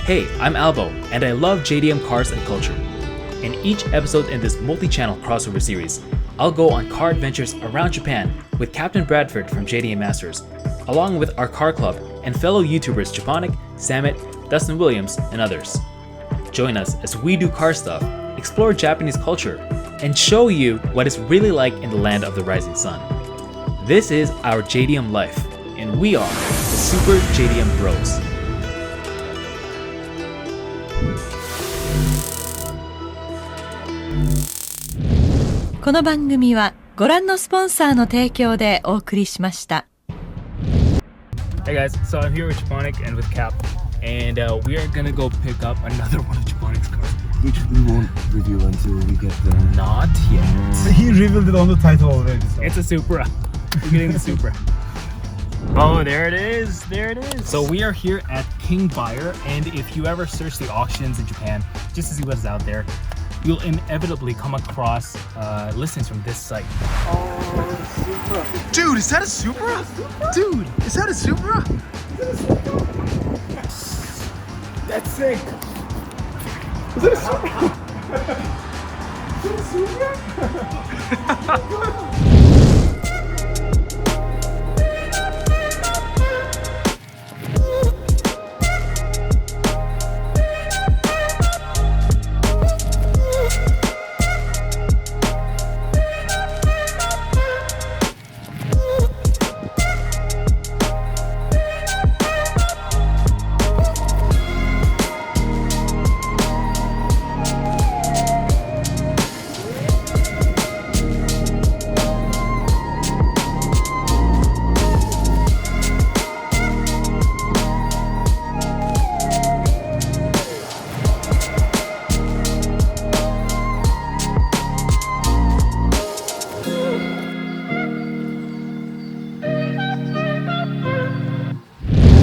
Hey, I'm ALBO, and I love JDM cars and culture. In each episode in this multi-channel crossover series, I'll go on car adventures around Japan with Captain Bradford from JDM Masters, along with our car club and fellow YouTubers Japonic, Samit, Dustin Williams, and others. Join us as we do car stuff, explore Japanese culture, and show you what it's really like in the land of the rising sun. This is our JDM life, and we are the Super JDM Bros. この番組はご覧のスポンサーの提供でお送りしました。 Hey guys, so I'm here with Japonic and with Cap, and we are gonna go pick up another one of Japonic's cars. Which we won't reveal until we get there. Not yet. He revealed it on the title already. So. It's a Supra. We're getting the Supra. Oh, there it is. There it is. So we are here at King Buyer, and if you ever search the auctions in Japan just to see what's out there, you'll inevitably come across listings from this site. Oh, dude, is that a Supra? Dude, is that a Supra? That's sick. Is that a Supra? Is that a Supra?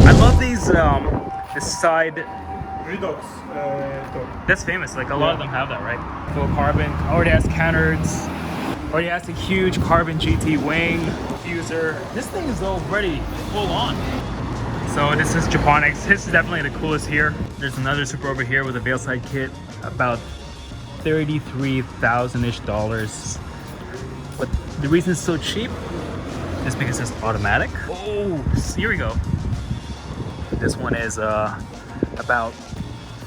I love these this side Redox. that's famous, like a lot of them have that, right? Full carbon, already has canards, already has a huge carbon GT wing, diffuser. This thing is already full on. So this is Japonic's. This is definitely the coolest here. There's another Supra over here with a Veilside kit, about $33,000-ish. But the reason it's so cheap is because it's automatic. Oh, here we go. This one is about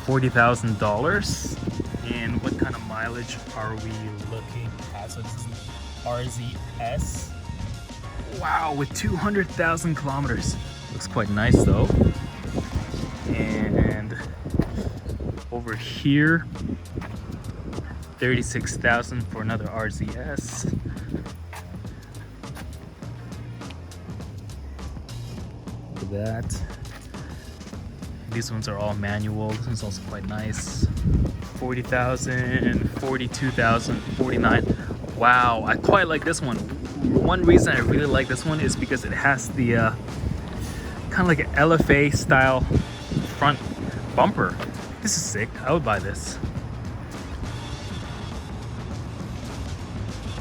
$40,000. And what kind of mileage are we looking at? So this is an RZS. Wow, with 200,000 kilometers. Looks quite nice though. And over here, 36,000 for another RZS. Look at that. These ones are all manual. This one's also quite nice. 40,000, 42,000, 49. Wow, I quite like this one. One reason I really like this one is because it has the kind of like an LFA style front bumper. This is sick. I would buy this.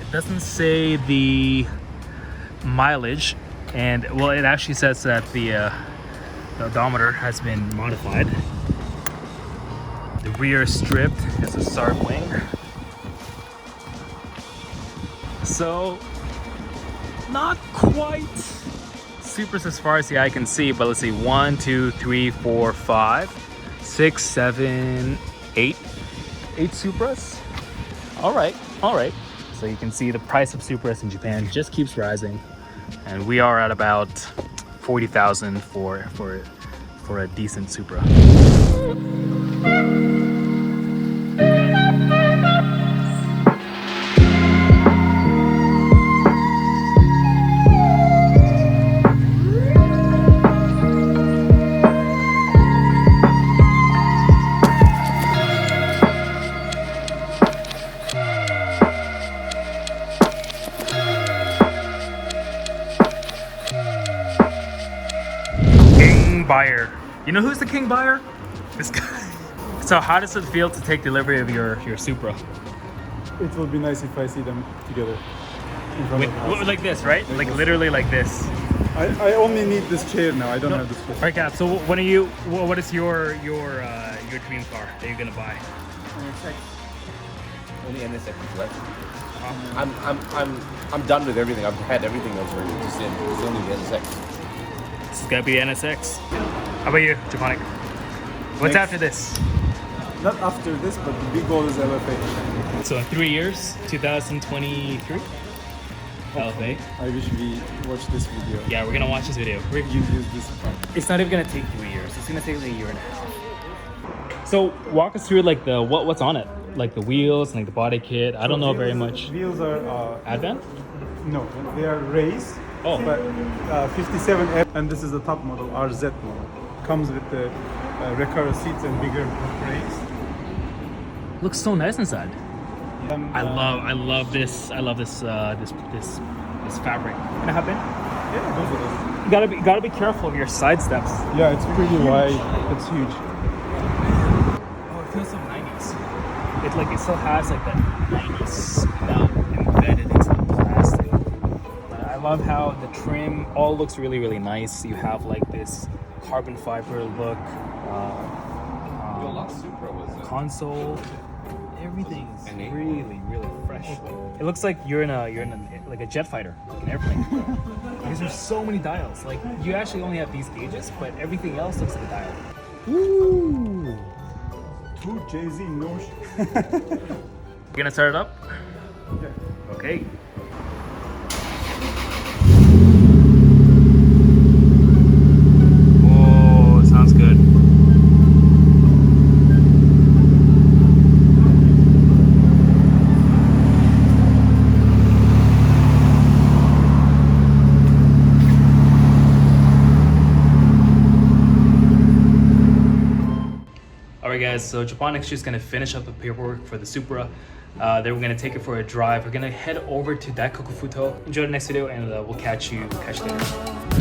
It doesn't say the mileage, and well, it actually says that the odometer has been modified. The rear stripped is a SART wing. So, not quite Supras as far as the eye can see, but let's see, 1, 2, 3, 4, 5, 6, 7, 8. 8 Supras. All right. So you can see the price of Supras in Japan just keeps rising, and we are at about 40,000 for a decent Supra. Buyer. You know who's the King Buyer? This guy. So how does it feel to take delivery of your Supra? It will be nice if I see them together. In front of us. Like this, right? Like literally like this. I only need this chair now. I don't have this chair. All right, Cap. So what is your dream car that you're gonna buy? Only NSX is left. I'm done with everything. I've had everything else ready. It's only the NSX. This is gonna be NSX. How about you, Japonic? What's Next. after this? Not after this, but the big goal is LFA. So in 3 years, 2023, LFA. I wish we watch this video. Yeah, we're gonna watch this video. You use this one. It's not even gonna take 3 years. It's gonna take like a year and a half. So walk us through like the what's on it, like the wheels and like the body kit. I don't know very much. Wheels are Advent? no, they are race. Oh. But 57F, and this is the top model, RZ model. Comes with the recurve seats and bigger brakes. Looks so nice inside. And, I love this. I love this this fabric. Can I hop in? Yeah, those are those. You gotta be careful of your side steps. Yeah, it's pretty wide. It's huge. Oh, it feels so 90s. It still has like that 90s smell embedded into the plastic. I love how the trim all looks really, really nice. You have like this carbon fiber look. The last Supra was Console. Everything's A80. really, really fresh. It looks like you're in a like a jet fighter, like an airplane. Because there's so many dials. Like you actually only have these gauges, but everything else looks like a dial. Ooh. Two Jay-Z notion. You're gonna start it up? Yeah. Okay. Oh, it sounds good. Alright guys, so Japonic's just gonna finish up the paperwork for the Supra. Then we're gonna take it for a drive. We're gonna head over to Daikoku Futo. Enjoy the next video, and we'll catch you later.